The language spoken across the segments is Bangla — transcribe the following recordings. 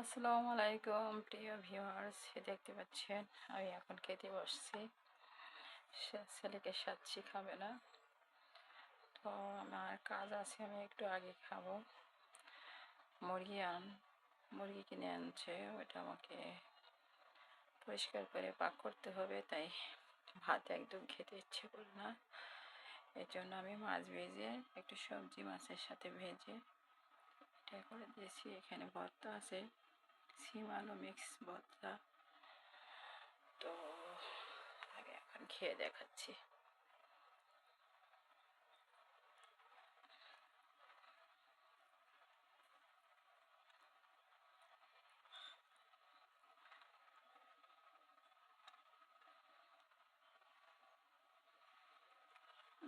আসসালামু আলাইকুম প্রিয় ভিউয়ার্স, দেখতে পাচ্ছেন আমি এখন খেতে বসছি। ছেলেকে সাচ্ছি খাবে না, তো আমার কাজ আছে, আমি একটু আগে খাবো। মুরগি কিনে আনছে, ওটা আমাকে পরিষ্কার করে পাক করতে হবে, তাই ভাত একদম খেতে ইচ্ছে করে না। এর জন্য আমি মাছ ভেজে একটু সবজি মাছের সাথে ভেজে এটা করে দিয়েছি। এখানে ভর্তা আছে, সিম আলু মিক্স ভর্তা। তো আমি এখন খেয়ে দেখাচ্ছি।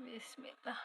বিসমিল্লাহ।